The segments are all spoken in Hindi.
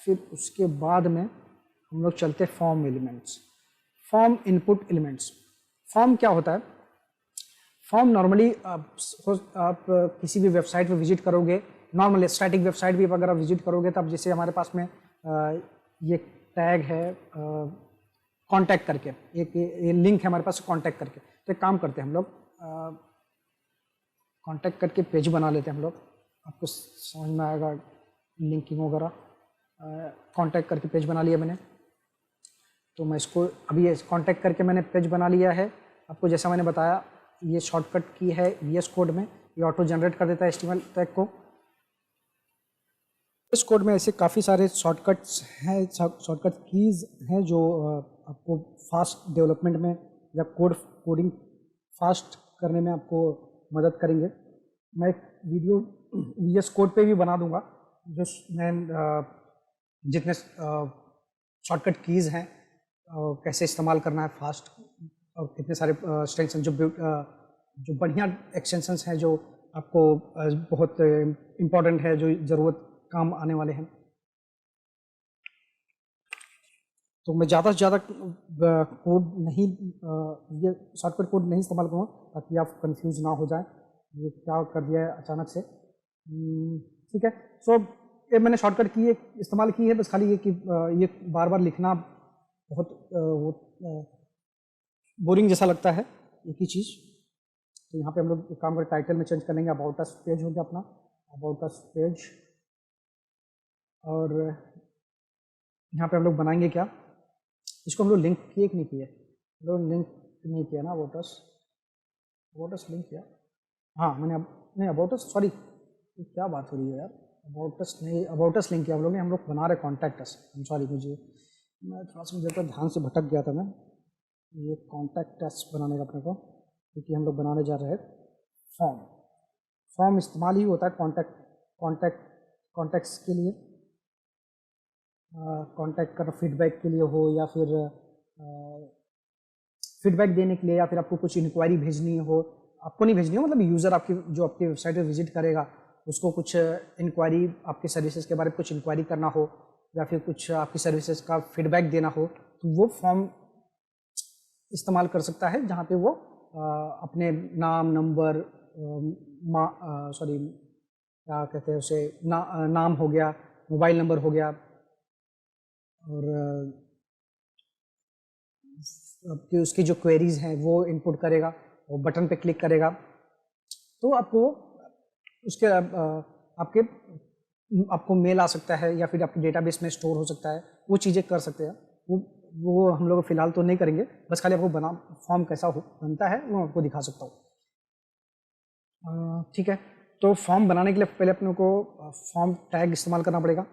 फिर उसके बाद में हम लोग चलते form elements, form input elements. Form क्या होता है? फॉर्म नॉर्मली आप किसी भी वेबसाइट पे विजिट करोगे, नॉर्मल स्टैटिक वेबसाइट भी अगर आप विजिट करोगे तब जैसे हमारे पास में ये टैग है कांटेक्ट करके, एक ये लिंक है हमारे पास कांटेक्ट करके। तो एक काम करते हैं हम लोग, कांटेक्ट करके पेज बना लेते हैं हम लोग, आपको समझ में आएगा लिंकिंग वगैरह। कांटेक्ट करके पेज बना लिया मैंने, तो मैं इसको अभी ये कांटेक्ट करके मैंने पेज बना लिया है। आपको जैसा मैंने बताया ये शॉर्टकट की है VS कोड में, ये ऑटो जनरेट कर देता है HTML टैग को। इस कोड में ऐसे काफ़ी सारे शॉर्टकट्स हैं, शॉर्टकट कीज़ हैं जो आपको फास्ट डेवलपमेंट में या कोडिंग फास्ट करने में आपको मदद करेंगे। मैं एक वीडियो VS कोड पे भी बना दूंगा जिसमें जितने शॉर्टकट कीज़ हैं कैसे इस्तेमाल करना है फास्ट, और कितने सारे एक्सटेंशन जो बढ़िया एक्सटेंशंस हैं जो आपको बहुत इम्पोर्टेंट है, जो ज़रूरत काम आने वाले हैं। तो मैं ज़्यादा से ज़्यादा कोड नहीं, ये शॉर्टकट कोड नहीं इस्तेमाल करूँगा ताकि आप कंफ्यूज ना हो जाए ये क्या कर दिया है अचानक से। ठीक है, सो ये मैंने शॉर्टकट की इस्तेमाल की है, बस खाली ये कि ये बार बार लिखना बहुत बोरिंग जैसा लगता है एक ही चीज़। तो यहाँ पे हम लोग एक काम कर टाइटल में चेंज कर लेंगे, अबाउट अस पेज हो गया अपना, अबाउट अस पेज। और यहाँ पे हम लोग बनाएंगे क्या, इसको हम लोग लिंक किए कि नहीं किए, हम लोग लिंक नहीं किया ना, अबाउट अस लिंक किया, हाँ मैंने नहीं अबाउट अस, सॉरी क्या बात हो रही है यार, अबाउट अस नहीं, अबाउट अस लिंक किया हम लोग ने, हम लोग बना रहे कॉन्टैक्ट अस, सॉरी मुझे मैं थोड़ा सा मुझे ध्यान से भटक गया था मैं। ये कॉन्टैक्ट अस बनाने का अपने को, क्योंकि हम लोग बनाने जा रहे हैं फॉर्म इस्तेमाल ही होता है कॉन्टैक्ट्स के लिए, कांटेक्ट करना फीडबैक के लिए हो या फिर फीडबैक देने के लिए, या फिर आपको कुछ इंक्वायरी भेजनी हो, आपको नहीं भेजनी हो मतलब यूज़र आपकी जो आपकी वेबसाइट पे विजिट करेगा उसको कुछ इंक्वायरी आपके सर्विसेज के बारे में कुछ इंक्वायरी करना हो, या फिर कुछ आपकी सर्विसेज का फीडबैक देना हो, तो वो फॉर्म इस्तेमाल कर सकता है जहाँ पे वो अपने नाम, नंबर, सॉरी क्या कहते हैं उसे, नाम हो गया, मोबाइल नंबर हो गया, और आपकी उसकी जो क्वेरीज हैं वो इनपुट करेगा और बटन पे क्लिक करेगा तो आपको उसके आपको मेल आ सकता है या फिर आपके डेटाबेस में स्टोर हो सकता है, वो चीज़ें कर सकते हैं। वो हम लोग फिलहाल तो नहीं करेंगे, बस खाली आपको फॉर्म कैसा बनता है वो आपको दिखा सकता हूँ। ठीक है, तो फॉर्म बनाने के लिए पहले अपने को फॉर्म टैग इस्तेमाल करना पड़ेगा।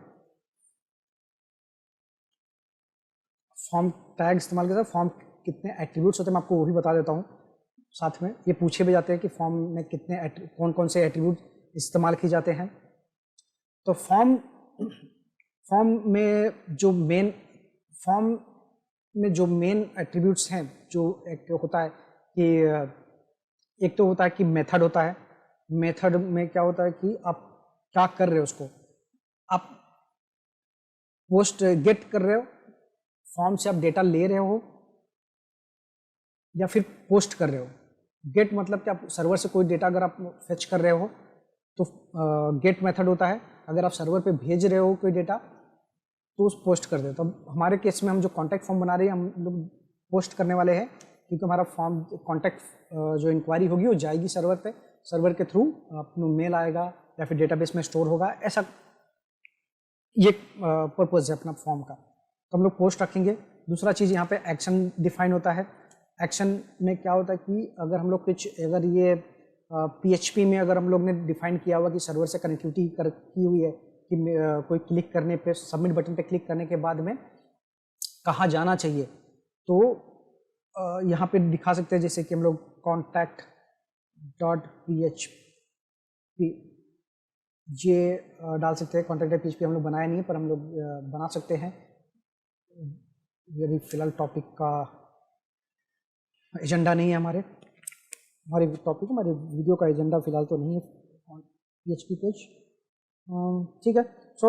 फॉर्म टैग इस्तेमाल करते हैं, फॉर्म कितने एट्रीब्यूट्स होते हैं मैं आपको वो भी बता देता हूँ साथ में। ये पूछे भी जाते हैं कि फॉर्म में कितने कौन कौन से एट्रीब्यूट इस्तेमाल किए जाते हैं। तो फॉर्म में जो मेन एट्रीब्यूट्स हैं, जो एक होता है कि एक तो होता है कि मेथड होता है। मेथड में क्या होता है कि आप क्या कर रहे हो, उसको आप पोस्ट गेट कर रहे हो, फॉर्म से आप डेटा ले रहे हो या फिर पोस्ट कर रहे हो। गेट मतलब कि आप सर्वर से कोई डेटा अगर आप फेच कर रहे हो तो गेट मेथड होता है। अगर आप सर्वर पे भेज रहे हो कोई डेटा तो उस पोस्ट कर दे। तो हमारे केस में हम जो कॉन्टैक्ट फॉर्म बना रहे हैं हम लोग पोस्ट करने वाले हैं, क्योंकि हमारा फॉर्म कॉन्टैक्ट जो इंक्वायरी होगी वो जाएगी सर्वर पे, सर्वर के थ्रू अपना मेल आएगा या फिर डेटाबेस में स्टोर होगा, ऐसा ये पर्पज है अपना फॉर्म का। तो हम लोग पोस्ट रखेंगे। दूसरा चीज़ यहाँ पे एक्शन डिफाइन होता है। एक्शन में क्या होता है कि अगर हम लोग कुछ, अगर ये PHP में अगर हम लोग ने डिफाइन किया हुआ कि सर्वर से कनेक्टिविटी की हुई है कि कोई क्लिक करने पे, सबमिट बटन पे क्लिक करने के बाद में कहाँ जाना चाहिए, तो यहाँ पे दिखा सकते हैं, जैसे कि हम लोग contact.php ये डाल सकते हैं। contact.php हम लोग बनाया नहीं है पर हम लोग बना सकते हैं। ये भी फिलहाल टॉपिक का एजेंडा नहीं है, हमारे टॉपिक, हमारे वीडियो का एजेंडा फिलहाल तो नहीं है PHP पेज। ठीक है, सो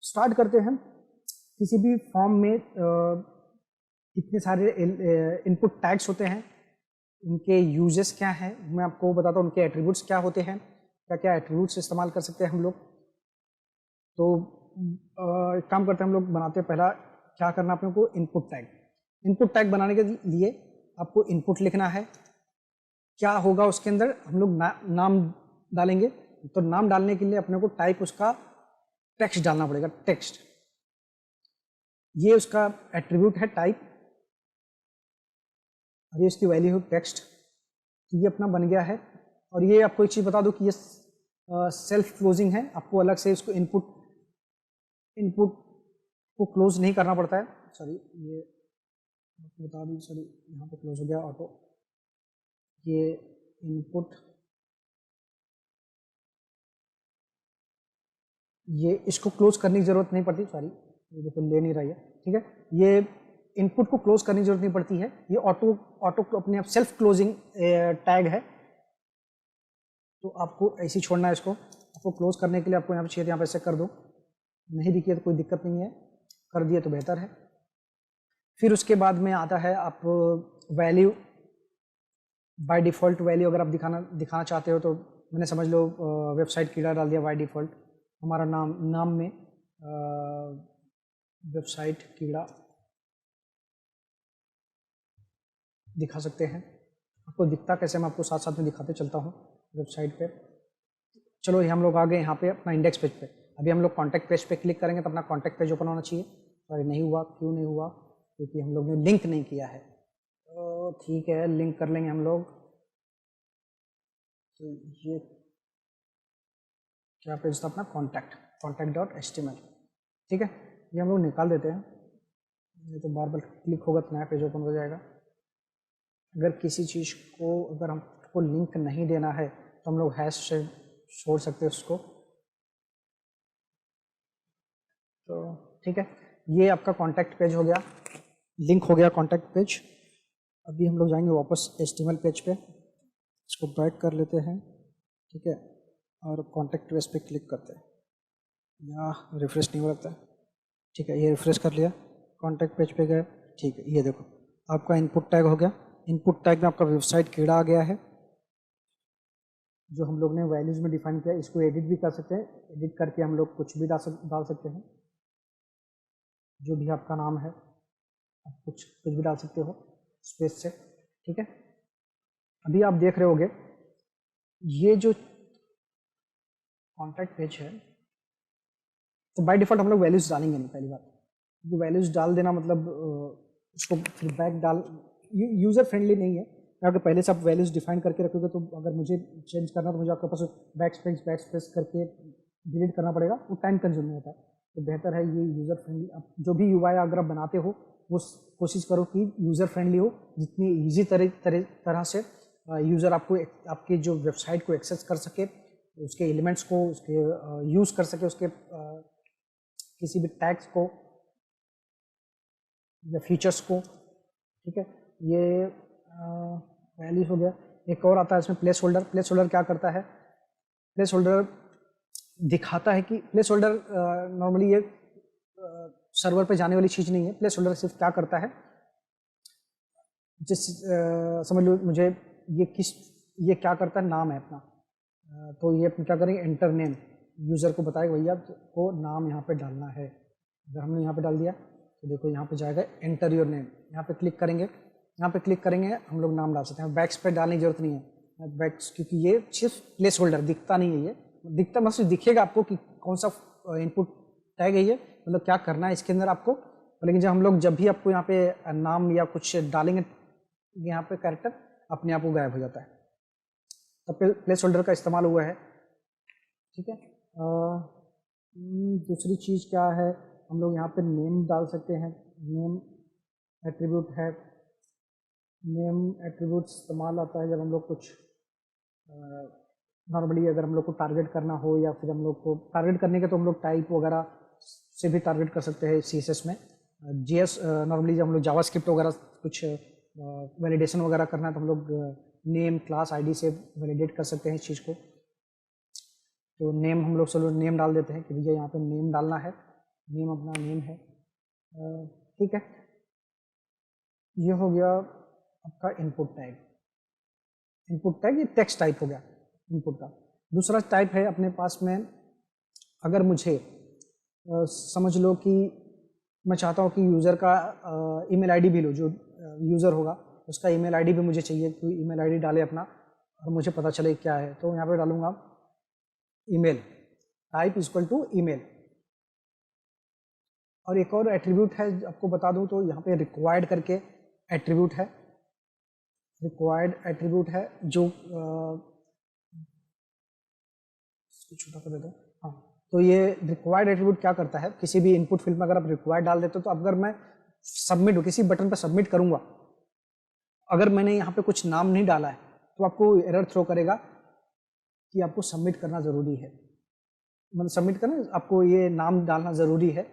स्टार्ट करते हैं। किसी भी फॉर्म में कितने सारे इनपुट टैग्स होते हैं, उनके यूजेस क्या हैं, मैं आपको बताता हूँ उनके एट्रीब्यूट्स क्या होते हैं, क्या क्या एट्रीब्यूट्स इस्तेमाल कर सकते हैं हम लोग। तो एक काम करते हैं हम लोग, बनाते हैं पहला क्या करना अपने को, इनपुट टैग। इनपुट टैग बनाने के लिए आपको इनपुट लिखना है, क्या होगा उसके अंदर, हम लोग नाम डालेंगे। तो नाम डालने के लिए अपने को टाइप उसका टेक्स्ट डालना पड़ेगा, टेक्स्ट, ये उसका एट्रीब्यूट है टाइप, और ये उसकी वैल्यू है टेक्स्ट। तो ये अपना बन गया है। और ये आपको एक चीज़ बता दूं कि ये सेल्फ क्लोजिंग है, आपको अलग से इसको इनपुट को क्लोज नहीं करना पड़ता है। सॉरी, ये आपको बता दूं, सॉरी यहाँ पे क्लोज हो गया ऑटो। ये इनपुट, ये इसको क्लोज करने की जरूरत नहीं पड़ती, सॉरी ये देखो ले नहीं रही है, ठीक है। ये इनपुट को क्लोज करने की जरूरत नहीं पड़ती है, ये ऑटो अपने आप सेल्फ क्लोजिंग टैग है। तो आपको ऐसे ही छोड़ना है इसको। आपको क्लोज करने के लिए आपको यहाँ पे चाहिए, यहाँ पे ऐसे कर दो, नहीं दिखी तो कोई दिक्कत नहीं है, कर दिए तो बेहतर है। फिर उसके बाद में आता है आप वैल्यू, बाय डिफ़ॉल्ट वैल्यू अगर आप दिखाना चाहते हो तो मैंने समझ लो वेबसाइट कीड़ा डाल दिया बाय डिफ़ॉल्ट, हमारा नाम में वेबसाइट कीड़ा दिखा सकते हैं। आपको दिखता कैसे, मैं आपको साथ साथ में दिखाते चलता हूँ वेबसाइट पे। चलो ये हम लोग आ गए यहाँ पे अपना इंडेक्स पेज पे। अभी हम लोग कॉन्टैक्ट पेज पे क्लिक करेंगे तो अपना कॉन्टैक्ट पेज ओपन होना चाहिए। सॉरी नहीं हुआ, क्यों नहीं हुआ, क्योंकि हम लोग ने लिंक नहीं किया है। तो ठीक है, लिंक कर लेंगे हम लोग। तो ये क्या पेज था अपना, contact.html, ठीक है। ये हम लोग निकाल देते हैं, ये तो बार बार क्लिक होगा तो नया पेज ओपन हो जाएगा। अगर किसी चीज़ को अगर हमको लिंक नहीं देना है तो हम लोग हैश से छोड़ सकते हैं उसको। तो ठीक है, ये आपका कॉन्टैक्ट पेज हो गया, लिंक हो गया कॉन्टैक्ट पेज। अभी हम लोग जाएंगे वापस HTML पेज पे, इसको बैक कर लेते हैं, ठीक है, और कॉन्टैक्ट पेज पे क्लिक करते हैं। यहाँ रिफ्रेश नहीं हो रहा है, ठीक है, ये रिफ्रेश कर लिया, कॉन्टैक्ट पेज पे गए, ठीक है। ये देखो आपका इनपुट टैग हो गया। इनपुट टैग में आपका वेबसाइट कीड़ा आ गया है, जो हम लोग ने वैल्यूज़ में डिफाइन किया। इसको एडिट भी कर सकते हैं, एडिट करके हम लोग कुछ भी डाल सकते हैं, जो भी आपका नाम है आप कुछ भी डाल सकते हो स्पेस से, ठीक है। अभी आप देख रहे होगे ये जो कॉन्टैक्ट पेज है, तो बाय डिफॉल्ट हम लोग वैल्यूज़ डालेंगे नहीं, पहली बात। क्योंकि वैल्यूज़ डाल देना मतलब उसको फिर बैक डाल, यूज़र फ्रेंडली नहीं है। अगर पहले से आप वैल्यूज़ डिफाइन करके रखोगे तो अगर मुझे चेंज करना तो मुझे आपके पास बैक स्पेस करके डिलीट करना पड़ेगा, वो टाइम कंज्यूमिंग होता है। तो बेहतर है ये यूज़र फ्रेंडली, जो भी UI अगर आप बनाते हो वो कोशिश करो कि यूज़र फ्रेंडली हो, जितनी ईजी तरह से यूज़र आपको आपकी जो वेबसाइट को एक्सेस कर सके, उसके एलिमेंट्स को उसके यूज़ कर सके, उसके किसी भी टैग्स को या फीचर्स को, ठीक है। ये वैल्यूज हो गया। एक और आता है इसमें प्लेस होल्डर। प्लेस होल्डर क्या करता है, प्लेस होल्डर दिखाता है कि प्लेस होल्डर नॉर्मली ये सर्वर पे जाने वाली चीज़ नहीं है। प्लेस होल्डर सिर्फ क्या करता है, समझ लो मुझे ये क्या करता है, नाम है अपना, तो ये क्या करेंगे, एंटर नेम, यूज़र को बताएगा भैया को नाम यहाँ पे डालना है। अगर हमने यहाँ पे डाल दिया तो देखो यहाँ पे जाएगा एंटर योर नेम, यहाँ पे क्लिक करेंगे, यहाँ पे क्लिक करेंगे हम लोग नाम डाल सकते हैं। बैक्स पे डालने की जरूरत नहीं है, बैक्स, क्योंकि ये सिर्फ प्लेस होल्डर दिखता नहीं है, ये दिखता बस दिखेगा आपको कि कौन सा इनपुट टैग है ये, मतलब क्या करना है इसके अंदर आपको। लेकिन जब भी आपको यहाँ पे नाम या कुछ डालेंगे यहाँ पे कैरेक्टर अपने आप वो गायब हो जाता है। तब प्लेस होल्डर का इस्तेमाल हुआ है, ठीक है। दूसरी चीज़ क्या है, हम लोग यहाँ पे नेम डाल सकते हैं, नेम एट्रीब्यूट है। नेम एट्रीब्यूट इस्तेमाल आता है जब हम लोग कुछ नॉर्मली अगर हम लोग को टारगेट करना हो, या फिर हम लोग को टारगेट करने के तो हम लोग टाइप वगैरह से भी टारगेट कर सकते हैं CSS में। JS नॉर्मली जब हम लोग जावास्क्रिप्ट वगैरह कुछ वैलिडेशन वगैरह करना है तो हम लोग नेम क्लास ID से वैलिडेट कर सकते हैं इस चीज़ को। तो नेम हम लोग चलो नेम डाल देते हैं कि भैया यहाँ पे नेम डालना है, नेम अपना नेम है, ठीक है, ये हो गया आपका इनपुट टैग। इनपुट टैग ये टेक्स्ट टाइप हो गया इनपुट का। दूसरा टाइप है अपने पास में, अगर मुझे समझ लो कि मैं चाहता हूँ कि यूज़र का ईमेल आईडी भी लो, जो यूज़र होगा उसका ईमेल आईडी भी मुझे चाहिए, कोई ईमेल आईडी डाले अपना और मुझे पता चले क्या है। तो यहाँ पे डालूंगा email, type equal to email. और एक और एट्रीब्यूट है आपको बता दूं तो यहाँ पे रिक्वायर्ड करके एट्रीब्यूट है, रिक्वायर्ड एट्रीब्यूट है जो इसको छोटा कर देता हूँ। हाँ, तो ये रिक्वायर्ड एट्रीब्यूट क्या करता है, किसी भी इनपुट फील्ड में अगर आप रिक्वायर्ड डाल देते हो तो अगर मैं सबमिट किसी बटन पर सबमिट करूंगा, अगर मैंने यहाँ पे कुछ नाम नहीं डाला है तो आपको एरर थ्रो करेगा कि आपको सबमिट करना ज़रूरी है, मतलब सबमिट करना आपको ये नाम डालना ज़रूरी है।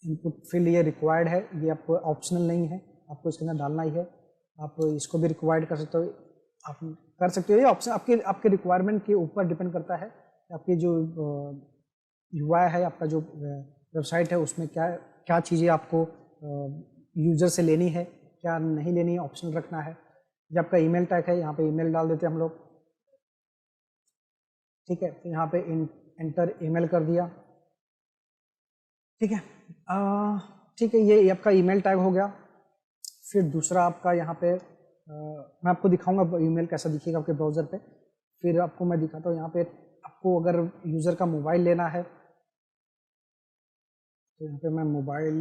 इनपुट फील्ड ये रिक्वायर्ड है, ये आपको ऑप्शनल नहीं है, आपको इसके अंदर डालना ही है। आप इसको भी रिक्वायर्ड कर सकते हो, आप कर सकते हो, ये ऑप्शन आपके आपके रिक्वायरमेंट के ऊपर डिपेंड करता है। आपकी जो यूआई है, आपका जो वेबसाइट है, उसमें क्या क्या चीज़ें आपको यूज़र से लेनी है, क्या नहीं लेनी है, ऑप्शनल रखना है। जब आपका ईमेल टैग है, यहाँ पे ईमेल डाल देते हैं हम लोग, ठीक है। तो यहाँ पे एंटर ईमेल कर दिया, ठीक है। ठीक है, ये आपका ईमेल टैग हो गया। फिर दूसरा आपका यहाँ पे मैं आपको दिखाऊंगा ईमेल कैसा दिखेगा आपके ब्राउज़र पे, फिर आपको मैं दिखाता हूँ। यहाँ पे आपको अगर यूज़र का मोबाइल लेना है तो यहाँ पे मैं मोबाइल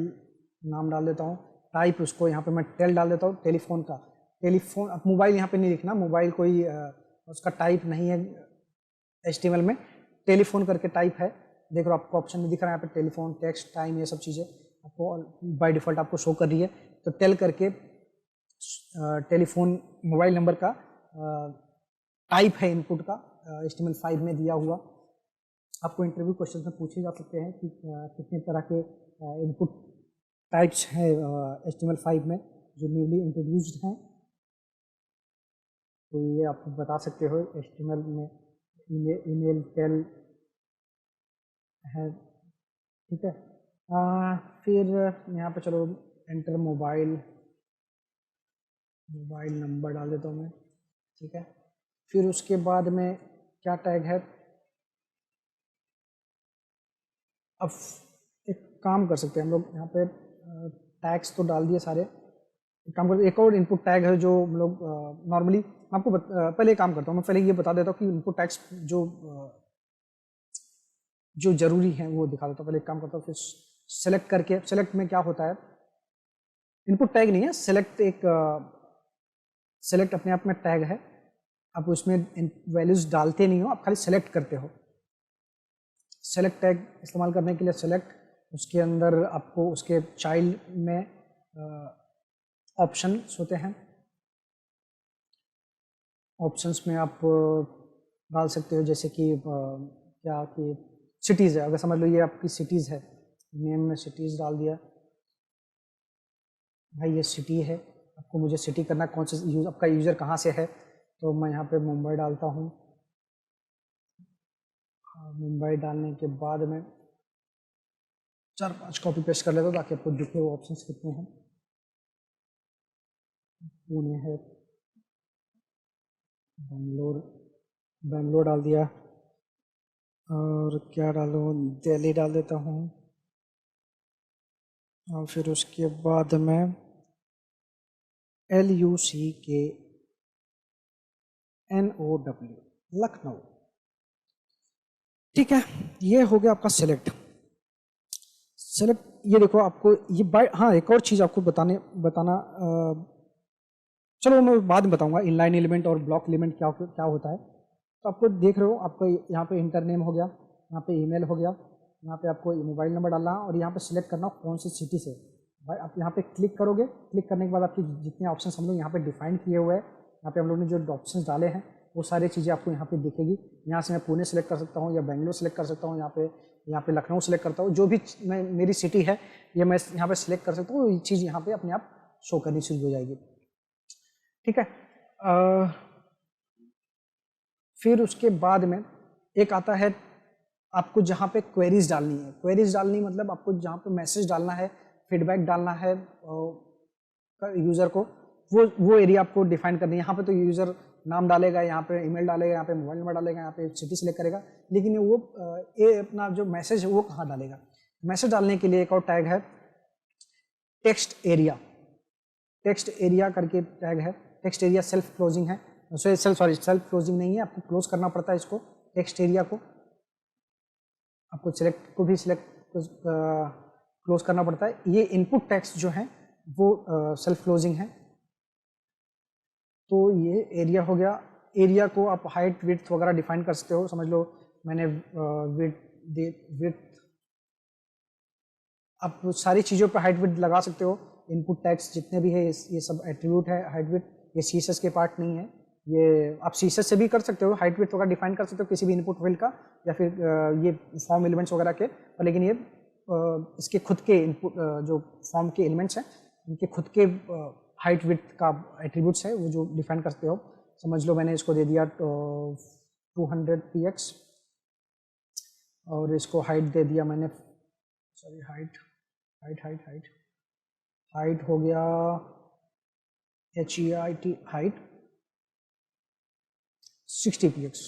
नाम डाल देता हूँ, टाइप उसको यहाँ पे मैं टेल डाल देता हूँ, टेलीफोन का। टेलीफोन, अब मोबाइल यहाँ पे नहीं लिखना, मोबाइल कोई उसका टाइप नहीं है HTML में, टेलीफोन करके टाइप है। देख लो आपको ऑप्शन में दिख रहा है यहाँ पे टेलीफोन, टेक्स्ट, टाइम, ये सब चीज़ें आपको बाय डिफ़ॉल्ट आपको शो कर रही है। तो टेल करके टेलीफोन मोबाइल नंबर का टाइप है इनपुट का, HTML5 में दिया हुआ। आपको इंटरव्यू क्वेश्चन में पूछे जा सकते हैं कि कितने तरह के इनपुट टाइप्स हैं HTML5 में जो न्यूली इंट्रोड्यूस्ड हैं, तो ये आप बता सकते हो। HTML में ईमेल टेल है, ठीक है। फिर यहाँ पे चलो एंटर मोबाइल नंबर डाल देता हूँ मैं, ठीक है। फिर उसके बाद में क्या टैग है, अब एक काम कर सकते हैं हम लोग, यहाँ पे टैग्स तो डाल दिए सारे। एक काम करते, एक और इनपुट टैग है जो हम लोग नॉर्मली, मैं आपको पहले एक काम करता हूँ, मैं पहले ये बता देता हूँ कि इनपुट टैग्स जो जरूरी है वो दिखा देता हूँ। पहले एक काम करता हूँ, फिर सेलेक्ट करके, सेलेक्ट में क्या होता है, इनपुट टैग नहीं है, सेलेक्ट एक सेलेक्ट अपने आप में टैग है। आप उसमें वैल्यूज डालते नहीं हो, आप खाली सेलेक्ट करते हो। सेलेक्ट टैग इस्तेमाल करने के लिए सेलेक्ट, उसके अंदर आपको उसके चाइल्ड में ऑप्शंस होते हैं, ऑप्शंस में आप डाल सकते हो जैसे कि क्या कि सिटीज़ है, अगर समझ लो ये आपकी सिटीज़ है, नेम में सिटीज़ डाल दिया, भाई ये सिटी है, आपको मुझे सिटी करना कौन से आपका यूज़र कहाँ से है, तो मैं यहाँ पे मुंबई डालता हूँ। मुंबई डालने के बाद में 4-5 कॉपी पेस्ट कर लेता हूँ ताकि आपको दिखे वो ऑप्शंस कितने हैं। पुणे है, बेंगलोर डाल दिया, और क्या डालूँ, दिल्ली डाल देता हूँ। और फिर उसके बाद में LUCKNOW, लखनऊ, ठीक है। ये हो गया आपका सेलेक्ट। ये देखो आपको ये हाँ, एक और चीज़ आपको बताना चलो मैं बाद में बताऊंगा, इनलाइन एलिमेंट और ब्लॉक एलिमेंट क्या क्या होता है। तो आपको देख रहे हो, आपको यहाँ पे इंटर नेम हो गया, यहाँ पे ईमेल हो गया, यहाँ पे आपको मोबाइल नंबर डालना और यहाँ पे सिलेक्ट करना कौन सी सिटी से। भाई आप यहाँ पे क्लिक करोगे, क्लिक करने के बाद आपकी जितने ऑप्शन हम लोग यहाँ पे डिफाइन किए हुए हैं, यहाँ पे हम लोग ने जो ऑप्शन डाले हैं वो सारी चीज़ें आपको यहाँ पे दिखेगी। यहाँ से मैं पुणे सेलेक्ट कर सकता हूँ या बेंगलोर सेलेक्ट कर सकता हूँ, यहाँ पे लखनऊ सेलेक्ट करता हूँ, जो भी मेरी सिटी है ये मैं यहाँ पे सिलेक्ट कर सकता हूँ, ये चीज़ यहाँ पे अपने आप शो करनी शुरू हो जाएगी, ठीक है। फिर उसके बाद में एक आता है आपको जहाँ पे क्वेरीज डालनी है, क्वेरीज डालनी मतलब आपको जहाँ पे मैसेज डालना है, फीडबैक डालना है यूज़र को, वो एरिया आपको डिफाइन करनी है। यहाँ पे तो यूज़र नाम डालेगा, यहाँ पे ईमेल डालेगा, यहाँ पे मोबाइल नंबर डालेगा, यहाँ पे सिटी सिलेक्ट करेगा, लेकिन वो ये अपना जो मैसेज है वो कहाँ डालेगा। मैसेज डालने के लिए एक और टैग है टेक्स्ट एरिया, टेक्स्ट एरिया करके टैग है। टेक्स्ट एरिया सेल्फ क्लोजिंग है, सेल्फ क्लोजिंग नहीं है, आपको क्लोज करना पड़ता है इसको, टेक्स्ट एरिया को आपको सिलेक्ट को भी सिलेक्ट क्लोज करना पड़ता है। ये इनपुट टेक्स्ट जो है वो सेल्फ क्लोजिंग है। तो ये एरिया हो गया। एरिया को आप हाइट विड्थ वगैरह डिफाइन कर सकते हो, समझ लो मैंने विड्थ आप सारी चीज़ों पर हाइट विड्थ लगा सकते हो। इनपुट टैग्स जितने भी है ये सब एट्रीब्यूट है हाइट विड्थ, ये सीएसएस के पार्ट नहीं है, ये आप सीएसएस से भी कर सकते हो, हाइट विड्थ वगैरह डिफाइन कर सकते हो किसी भी इनपुट फील्ड का या फिर ये फॉर्म एलिमेंट्स वगैरह के, पर लेकिन ये इसके खुद के इनपुट जो फॉर्म के एलिमेंट्स हैं इनके खुद के हाइट विड्थ का एट्रीब्यूट्स है वो जो डिफाइन करते हो। समझ लो मैंने इसको दे दिया 200 px और इसको हाइट दे दिया मैंने, सॉरी हाइट हो गया HEIT हाइट 60 px।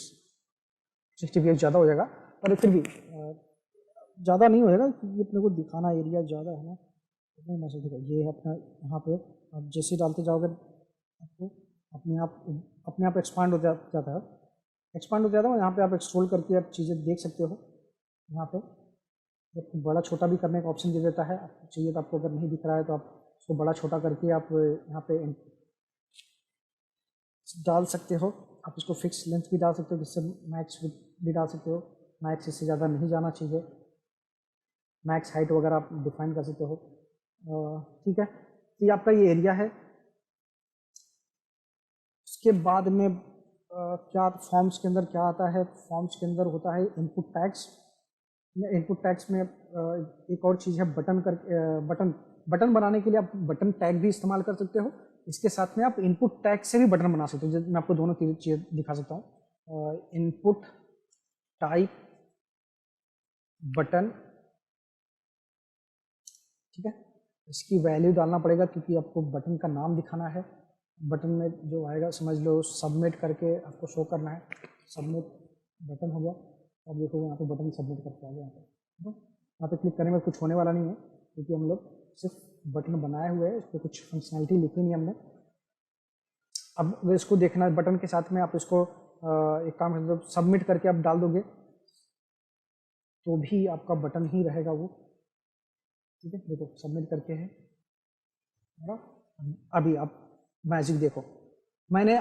60 px ज़्यादा हो जाएगा पर फिर भी ज़्यादा नहीं होएगा क्योंकि अपने को दिखाना एरिया ज़्यादा है ना, तो मैसेज देखो ये है अपना। यहाँ पे आप जैसे डालते जाओगे आपको अपने आप एक्सपांड हो जाता है, एक्सपांड हो जाता है। यहाँ पे आप स्क्रॉल करके आप चीज़ें देख सकते हो। यहाँ पे आपको बड़ा छोटा भी करने का ऑप्शन दे देता है, आपको चाहिए तो आपको अगर नहीं दिख रहा है तो आप इसको बड़ा छोटा करके आप यहाँ पे डाल सकते हो। आप इसको फिक्स लेंथ भी डाल सकते हो, जिससे मैक्स भी डाल सकते हो, मैक्स इससे ज़्यादा नहीं जाना चाहिए, मैक्स हाइट वगैरह आप डिफाइन कर सकते हो। ठीक है, तो ये आपका ये एरिया है। उसके बाद में क्या फॉर्म्स के अंदर क्या आता है, फॉर्म्स के अंदर होता है इनपुट टैग्स। इनपुट टैग्स में एक और चीज़ है बटन बटन बनाने के लिए आप बटन टैग भी इस्तेमाल कर सकते हो। इसके साथ में आप इनपुट टैग से भी बटन बना सकते हो। मैं आपको दोनों चीज़ें दिखा सकता हूँ। इनपुट टाइप बटन, ठीक है, इसकी वैल्यू डालना पड़ेगा क्योंकि आपको बटन का नाम दिखाना है। बटन में जो आएगा समझ लो सबमिट करके आपको शो करना है, सबमिट बटन हो गया। अब देखो यहाँ पे बटन सबमिट करके आ गया। यहाँ पे क्लिक करने में कुछ होने वाला नहीं है क्योंकि हम लोग सिर्फ बटन बनाए हुए हैं, इस पर कुछ फंक्शनैलिटी लिखी नहीं हमने। अब इसको देखना है बटन के साथ में आप इसको एक काम कर दो, सबमिट करके आप डाल दोगे तो भी आपका बटन ही रहेगा वो। ठीक है, देखो सबमिट करके है। अभी आप मैजिक देखो, मैंने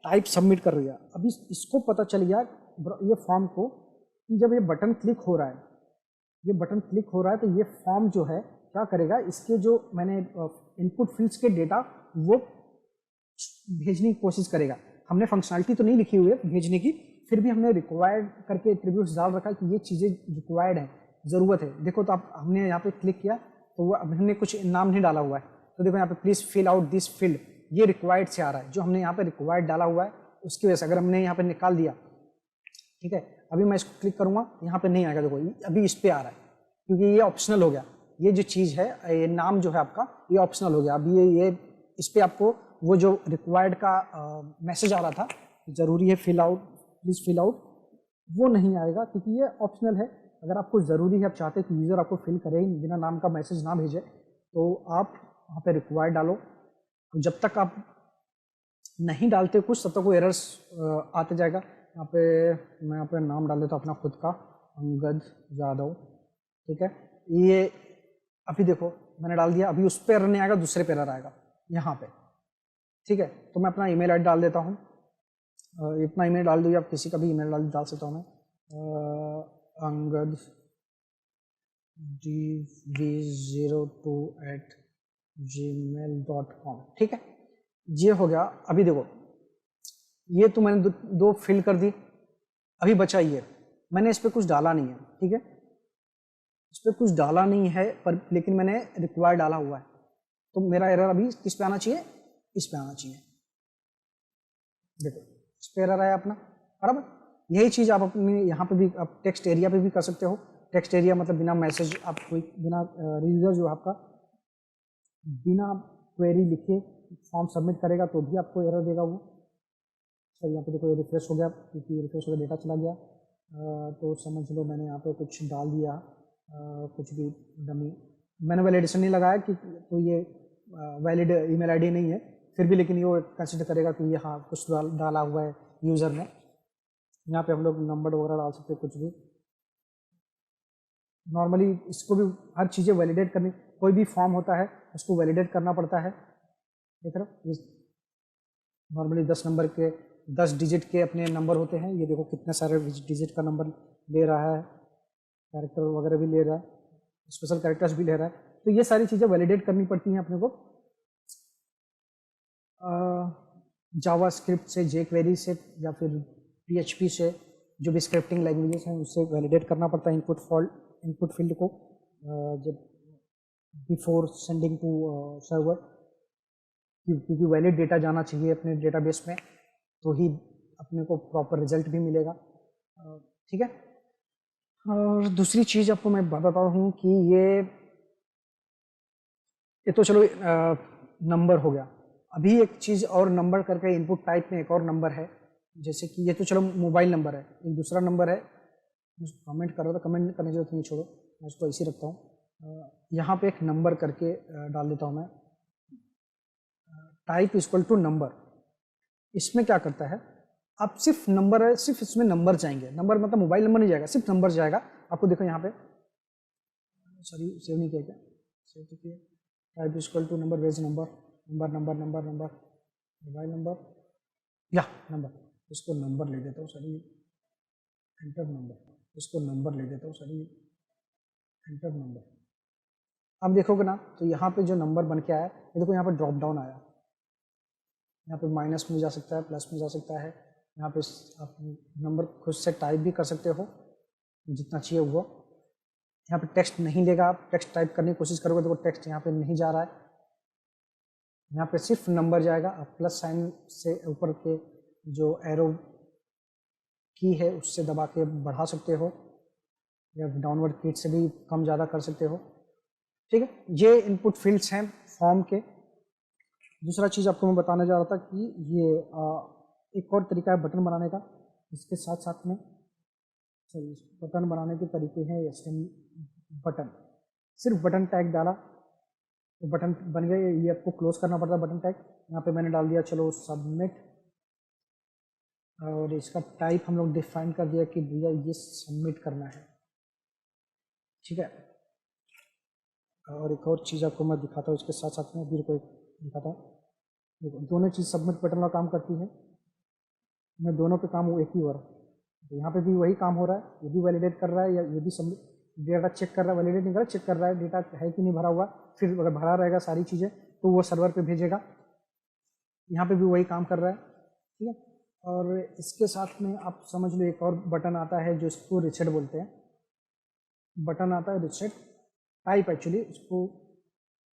टाइप सबमिट कर दिया। अभी इसको पता चल गया ये फॉर्म को कि जब ये बटन क्लिक हो रहा है, ये बटन क्लिक हो रहा है तो ये फॉर्म जो है क्या करेगा, इसके जो मैंने इनपुट फील्ड्स के डेटा वो भेजने की कोशिश करेगा। हमने फंक्शनैलिटी तो नहीं लिखी हुई है भेजने की, फिर भी हमने रिक्वायर्ड करके एट्रीब्यूट्स डाल रखा है कि ये चीज़ें रिक्वायर्ड है, ज़रूरत है। देखो तो आप हमने यहाँ पे क्लिक किया तो वो हमने कुछ नाम नहीं डाला हुआ है, तो देखो यहाँ पे please fill out this field, ये रिक्वायर्ड से आ रहा है। जो हमने यहाँ पे रिक्वायर्ड डाला हुआ है उसकी वजह से अगर हमने यहाँ पे निकाल दिया, ठीक है, अभी मैं इसको क्लिक करूँगा यहाँ पे नहीं आएगा। देखो अभी इस पर आ रहा है क्योंकि ये ऑप्शनल हो गया। ये जो चीज़ है, ये नाम जो है आपका, ये ऑप्शनल हो गया। अभी ये इस पर आपको वो जो रिक्वायर्ड का मैसेज आ रहा था ज़रूरी है fill out, please fill out, वो नहीं आएगा क्योंकि ये ऑप्शनल है। अगर आपको ज़रूरी है, आप चाहते हैं कि यूज़र आपको फिल करे ही बिना नाम का मैसेज ना भेजे, तो आप वहाँ पे रिक्वायर्ड डालो। जब तक आप नहीं डालते कुछ तब तक वो एरर्स आते जाएगा। यहाँ पे मैं यहाँ पे नाम डाल देता हूँ अपना खुद का, अंगद यादव। ठीक है, ये अभी देखो मैंने डाल दिया, अभी उस पर एरर नहीं आएगा, दूसरे पे एरर आएगा यहाँ पे। ठीक है, तो मैं अपना ईमेल आईडी डाल देता हूँ, इतना ईमेल डाल दूँ, आप किसी का भी ईमेल डाल सकता हूँ मैं, अंगद dv02@gmail.com। ठीक है, ये हो गया। अभी देखो ये तो मैंने दो फिल कर दी, अभी बचा ये, मैंने इस पर कुछ डाला नहीं है। ठीक है, इस पर कुछ डाला नहीं है पर लेकिन मैंने रिक्वायर डाला हुआ है, तो मेरा एरर अभी किस पे आना चाहिए, इस पे आना चाहिए। देखो इस पे एरर आया अपना, बराबर। यही चीज़ आप अपने यहाँ पे भी आप टेक्स्ट एरिया पे भी कर सकते हो। टेक्स्ट एरिया मतलब बिना मैसेज, आप कोई बिना यूज़र जो आपका बिना क्वेरी लिखे फॉर्म सबमिट करेगा तो भी आपको एरर देगा वो। सर यहाँ पे देखो रिफ्रेश हो गया, क्योंकि रिफ्रेश हो गया डेटा चला गया। तो समझ लो मैंने यहाँ पे कुछ डाल दिया, कुछ भी डमी, मैंने वैलिडेशन नहीं लगाया कि तो ये वैलिड ईमेल आईडी नहीं है, फिर भी लेकिन ये वो कंसिडर करेगा कि ये हाँ कुछ डाला हुआ है यूज़र ने। यहाँ पे हम लोग नंबर वगैरह डाल सकते हैं, कुछ भी। नॉर्मली इसको भी हर चीज़ें वैलिडेट करनी, कोई भी फॉर्म होता है उसको वैलिडेट करना पड़ता है। देख रहे हो, नॉर्मली 10 नंबर के 10 डिजिट के अपने नंबर होते हैं। ये देखो कितने सारे डिजिट का नंबर ले रहा है, कैरेक्टर वगैरह भी ले रहा है, स्पेशल कैरेक्टर्स भी ले रहा है। तो ये सारी चीज़ें वैलिडेट करनी पड़ती हैं अपने को जावा स्क्रिप्ट से, जेक्वेरी से, या फिर PHP से, जो भी स्क्रिप्टिंग लैंग्वेजेस हैं उससे वैलिडेट करना पड़ता है इनपुट फील्ड को जब बिफोर सेंडिंग टू सर्वर, क्योंकि वैलिड डेटा जाना चाहिए अपने डेटाबेस में, तो ही अपने को प्रॉपर रिजल्ट भी मिलेगा। ठीक है। और दूसरी चीज़ आपको मैं बताता हूँ कि ये तो चलो नंबर हो गया। अभी एक चीज़ और नंबर करके इनपुट टाइप में एक और नंबर है, जैसे कि ये तो चलो मोबाइल नंबर है, एक दूसरा नंबर है। कमेंट कर रहा था, कमेंट करने की जरूरत नहीं, छोड़ो, मैं इसको ऐसे ही रखता हूँ। यहाँ पे एक नंबर करके डाल देता हूँ मैं, टाइप इक्वल टू नंबर। इसमें क्या करता है, आप सिर्फ नंबर है, सिर्फ इसमें नंबर जाएंगे, नंबर मतलब मोबाइल नंबर नहीं जाएगा, सिर्फ नंबर जाएगा। आपको देखो यहाँ पे, सॉरी सेव नहीं किया क्या, सेव तो किया। टाइप इक्वल टू नंबर, वेज number, number number number number, mobile number या नंबर, इसको नंबर ले देता हूँ सॉरी, एंटर नंबर, इसको नंबर ले देता हूँ सॉरी, एंटर नंबर। अब देखोगे ना तो यहाँ पे जो नंबर बन के आया, ये देखो यहाँ पे ड्रॉप डाउन आया, यहाँ पे माइनस में जा सकता है, प्लस में जा सकता है। यहाँ पे आप नंबर खुद से टाइप भी कर सकते हो जितना चाहिए वो। यहाँ पे टेक्स्ट नहीं लेगा, आप टेक्स्ट टाइप करने की कोशिश करोगे तो टेक्स्ट यहाँ पे नहीं जा रहा है, यहाँ पे सिर्फ नंबर जाएगा। आप प्लस साइन से ऊपर के जो एरो की है उससे दबा के बढ़ा सकते हो, या डाउनवर्ड की से भी कम ज़्यादा कर सकते हो। ठीक है, ये इनपुट फील्ड्स हैं फॉर्म के। दूसरा चीज़ आपको मैं बताने जा रहा था कि ये एक और तरीका है बटन बनाने का, इसके साथ साथ में बटन बनाने के तरीके हैं बटन। सिर्फ बटन टैग डाला तो बटन बन गया, ये आपको क्लोज करना पड़ता है बटन टैग। यहाँ पे मैंने डाल दिया चलो सबमिट, और इसका टाइप हम लोग डिफाइन कर दिया कि भैया ये सबमिट करना है। ठीक है, और एक और चीज़ आपको मैं दिखाता हूँ इसके साथ साथ में, फिर कोई दिखाता हूँ। देखो दोनों चीज़ सबमिट बटन का काम करती है, मैं दोनों पे काम एक ही हो रहा है। तो यहाँ पे भी वही काम हो रहा है, ये भी वैलिडेट कर रहा है, या ये भी सबमिट डेटा चेक कर रहा है, वैलिडेट नहीं कर रहा, चेक कर रहा है डेटा है कि नहीं भरा हुआ। फिर अगर भरा रहेगा सारी चीज़ें तो वो सर्वर पे भेजेगा। यहाँ पे भी वही काम कर रहा है। ठीक है, और इसके साथ में आप समझ लो एक और बटन आता है जो इसको रिसेट बोलते हैं। बटन आता है रिसेट टाइप, एक्चुअली इसको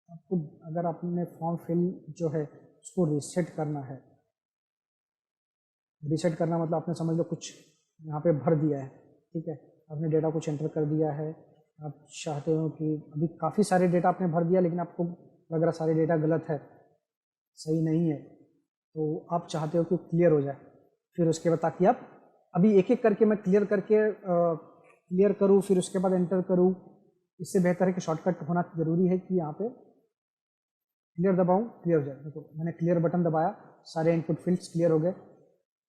आपको अगर आपने फॉर्म फिल जो है उसको रिसेट करना है, रिसेट करना मतलब आपने समझ लो कुछ यहाँ पे भर दिया है। ठीक है, आपने डेटा कुछ एंटर कर दिया है, आप चाहते हो कि अभी काफ़ी सारे डेटा आपने भर दिया लेकिन आपको लग रहा सारे डेटा गलत है, सही नहीं है, तो आप चाहते हो कि क्लियर हो जाए। फिर उसके बाद ताकि आप अभी एक एक करके मैं क्लियर करके क्लियर करूँ, फिर उसके बाद एंटर करूँ, इससे बेहतर है कि शॉर्टकट होना ज़रूरी है कि यहाँ पे क्लियर दबाऊँ, क्लियर हो जाए। देखो मैंने क्लियर बटन दबाया, सारे इनपुट फील्ड्स क्लियर हो गए,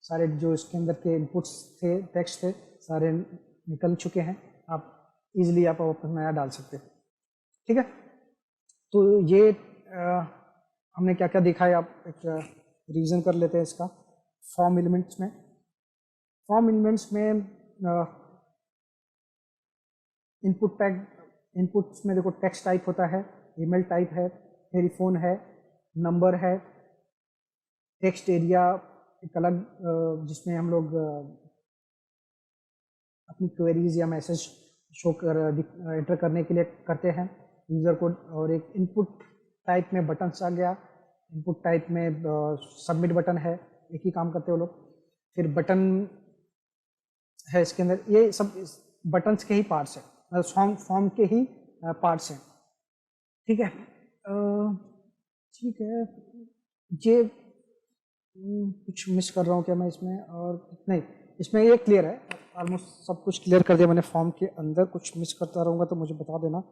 सारे जो इसके अंदर के इनपुट्स थे, टेक्स्ट थे, सारे निकल चुके हैं। आप इजीली आप अपना नया डाल सकते हो। ठीक है, तो ये हमने क्या क्या देखा है, आप एक रिवीजन कर लेते हैं इसका। फॉर्म एलिमेंट्स में, फॉर्म एलिमेंट्स में इनपुट टैग, इनपुट्स में देखो टेक्स्ट टाइप होता है, ईमेल टाइप है, टेलीफोन है, नंबर है, टेक्स्ट एरिया एक अलग जिसमें हम लोग अपनी क्वेरीज या मैसेज शो कर एंटर करने के लिए करते हैं यूज़र को। और एक इनपुट टाइप में बटन्स आ गया, इनपुट टाइप में सबमिट बटन है, एक ही काम करते हो लोग। फिर बटन है इसके अंदर, ये सब बटन्स के ही पार्ट्स हैं, मतलब फॉर्म के ही पार्ट्स हैं। ठीक है, ठीक है, ये कुछ मिस कर रहा हूँ क्या मैं इसमें? और नहीं, इसमें ये क्लियर है, ऑलमोस्ट सब कुछ क्लियर कर दिया मैंने। फॉर्म के अंदर कुछ मिस करता रहूँगा तो मुझे बता देना।